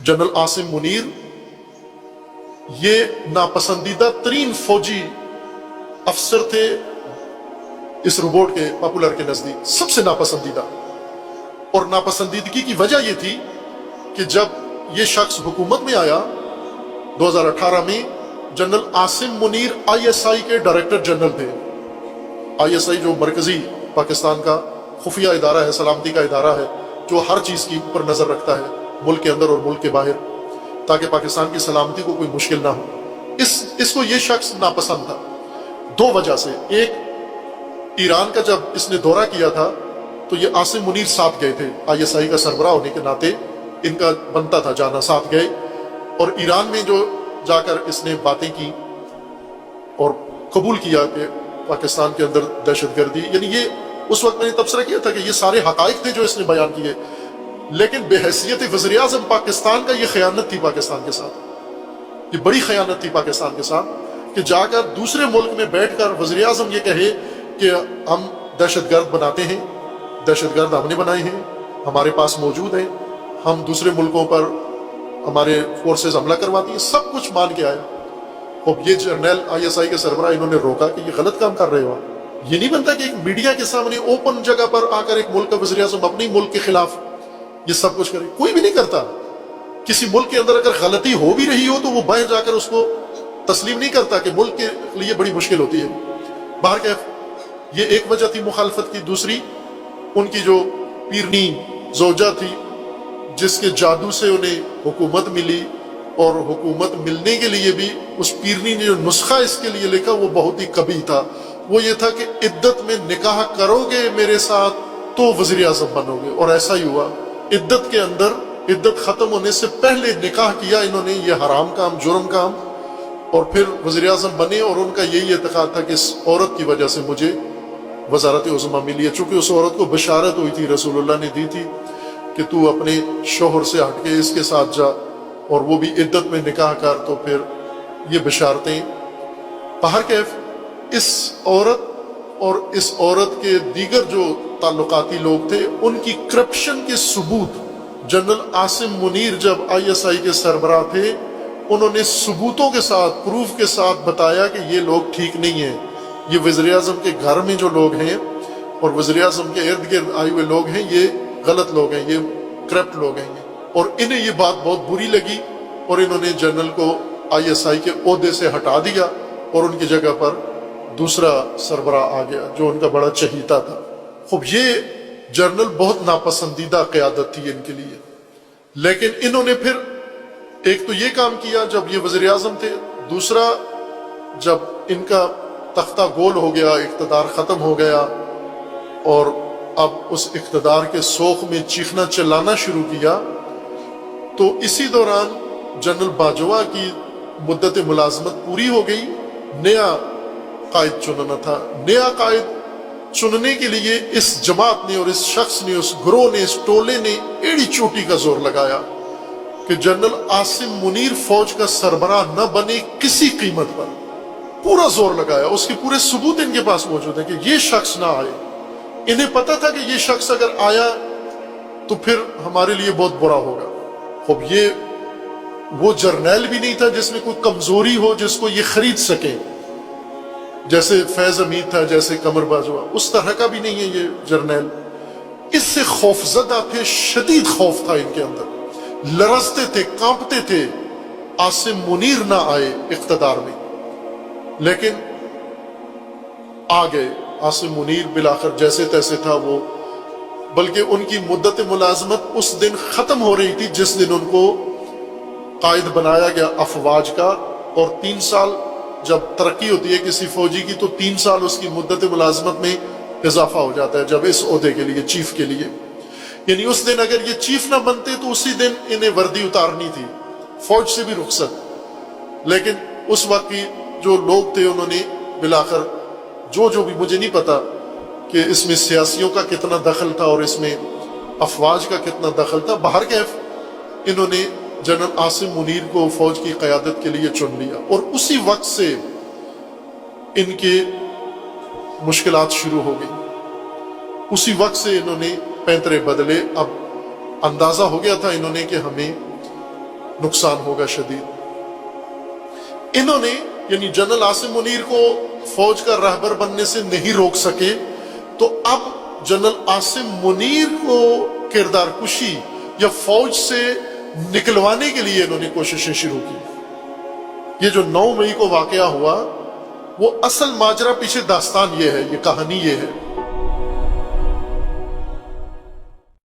General Asim Munir ये नापसंदीदा तरीन फौजी अफसर थे इस रोबोट के पॉपुलर के नजदीक, सबसे नापसंदीदा। और नापसंदीदगी की वजह यह थी कि जब ये शख्स हुकूमत में आया 2018 में, जनरल आसिम मुनीर आईएसआई के डायरेक्टर जनरल थे। आईएसआई जो मरकजी पाकिस्तान का खुफिया इदारा है, सलामती का इदारा है, जो हर चीज़ की ऊपर नज़र रखता है, मुल्क के अंदर और मुल्क के बाहर, ताकि पाकिस्तान की सलामती को कोई मुश्किल ना हो। इसको ये शख्स नापसंद था दो वजह से। एक, ईरान का जब इसने दौरा किया था तो ये आसिम मुनीर साथ गए थे, आईएसआई का सरबराह होने के नाते इनका बनता था जाना, साथ गए। और ईरान में जो जाकर इसने बातें की और कबूल किया कि पाकिस्तान के अंदर दहशतगर्दी, यानी ये उस वक्त मैंने तबसरा किया था कि ये सारे हकाइक थे जो इसने बयान किए, लेकिन बेहैसियत वज़ीर आज़म पाकिस्तान का ये खयानत थी पाकिस्तान के साथ। ये बड़ी खयानत थी पाकिस्तान के साथ कि जाकर दूसरे मुल्क में बैठकर वज़ीर आज़म ये कहे कि हम दहशतगर्द बनाते हैं, दहशतगर्द हमने बनाए हैं, हमारे पास मौजूद हैं, हम दूसरे मुल्कों पर हमारे फोर्सेस हमला करवाती हैं, सब कुछ मान के आया। अब ये जर्नल आईएसआई के सरबराह इन्होंने रोका कि ये गलत काम कर रहे हो। ये नहीं बनता कि एक मीडिया के सामने ओपन जगह पर आकर एक मुल्क का वज़ीर आज़म अपने मुल्क के खिलाफ ये सब कुछ करे। कोई भी नहीं करता। किसी मुल्क के अंदर अगर गलती हो भी रही हो तो वो बाहर जाकर उसको तस्लीम नहीं करता कि मुल्क के लिए बड़ी मुश्किल होती है। बाहर क्या, ये एक वजह थी मुखालफत की। दूसरी, उनकी जो पीरनी जोजा थी जिसके जादू से उन्हें हुकूमत मिली, और हुकूमत मिलने के लिए भी उस पीरनी ने जो नुस्खा इसके लिए लिखा वो बहुत ही कबीह था। वो ये था कि इद्दत में निकाह करोगे मेरे साथ तो वज़ीर आज़म बनोगे, और ऐसा ही हुआ। इद्दत के अंदर, इद्दत खत्म होने से पहले निकाह किया इन्होंने, ये हराम काम, जुर्म काम, और फिर वज़ीर आज़म बने। और उनका यही एतक़ाद था कि इस औरत की वजह से मुझे वज़ारत उज़्मा मिली है। चूँकि उस औरत को बशारत हुई थी, रसूलुल्लाह ने दी थी कि तू अपने शोहर से हटके इसके साथ जा और वो भी इद्दत में निकाह कर, तो फिर ये बशारतें। बाहर कैफ, इस औरत और इस औरत के दीगर जो ताल्लुकाती लोग थे उनकी करप्शन के सबूत जनरल आसिम मुनीर जब आईएसआई के सरबराह थे उन्होंने सबूतों के साथ, प्रूफ के साथ बताया कि ये लोग ठीक नहीं हैं, ये वज़ीर आज़म के घर में जो लोग हैं और वज़ीर आज़म के इर्द गिर्द आए हुए लोग हैं, ये गलत लोग हैं, ये करप्ट लोग हैं। और इन्हें ये बात बहुत बुरी लगी और इन्होंने जनरल को आईएसआई के ओहदे से हटा दिया और उनकी जगह पर दूसरा सरबराह आ गया जो उनका बड़ा चहीता था। खूब, ये जनरल बहुत नापसंदीदा क़यादत थी इनके लिए। लेकिन इन्होंने फिर एक तो ये काम किया जब ये वज़ीर आज़म थे, दूसरा जब इनका तख्ता गोल हो गया, इक़्तिदार ख़त्म हो गया और अब उस इक़्तिदार के सोख में चीखना चिल्लाना शुरू किया, तो इसी दौरान जनरल बाजवा की मुद्दत मुलाजमत पूरी हो गई। नया कायद चुनना था। नया कायद चुनने के लिए इस जमात ने और इस शख्स ने, उस ग्रोह ने, इस टोले ने एड़ी चोटी का जोर लगाया कि जनरल आसिम मुनीर फौज का सरबराह न बने किसी कीमत पर। पूरा जोर लगाया, उसके पूरे सबूत इनके पास मौजूद है कि ये शख्स ना आए। इन्हें पता था कि ये शख्स अगर आया तो फिर हमारे लिए बहुत बुरा होगा। खूब, ये वो जर्नैल भी नहीं था जिसमें कोई कमजोरी हो जिसको ये खरीद सके, जैसे फैज अमीद था, जैसे कमर बाजवा, उस तरह का भी नहीं है ये जर्नैल। इससे खौफजदा थे, शदीद खौफ था इनके अंदर, लरजते थे, कांपते थे आसिम मुनीर ना आए इख्तदार में। लेकिन आ गए आसिम मुनीर, बिलाखिर जैसे तैसे था वो। बल्कि उनकी मुद्दत मुलाजमत उस दिन खत्म हो रही थी जिस दिन उनको कायद बनाया गया अफवाज का। और 3 साल जब तरक्की होती है किसी फौजी की तो 3 साल उसकी मुद्दत मुलाजमत में इजाफा हो जाता है, जब इस ओहदे के लिए, चीफ के लिए। यानी उस दिन अगर ये चीफ ना बनते तो उसी दिन इन्हें वर्दी उतारनी थी, फौज से भी रुखसत। लेकिन उस वक्त की जो लोग थे उन्होंने बिलाखिर जो भी, मुझे नहीं पता कि इसमें सियासियों का कितना दखल था और इसमें अफवाज का कितना दखल था। बाहर कैफ इन्होंने जनरल आसिम मुनीर को फौज की क़यादत के लिए चुन लिया और उसी वक्त से इनके मुश्किलात शुरू हो गई। उसी वक्त से इन्होंने पैंतरे बदले। अब अंदाजा हो गया था इन्होंने कि हमें نقصان ہوگا شدید۔ انہوں نے یعنی جنرل عاصم منیر کو فوج کا رہبر بننے سے نہیں روک سکے، تو اب جنرل عاصم منیر کو کردار کشی یا فوج سے نکلوانے کے لیے انہوں نے کوششیں شروع کی۔ یہ جو 9 مئی کو واقعہ ہوا، وہ اصل ماجرا پیچھے داستان یہ ہے، یہ کہانی یہ ہے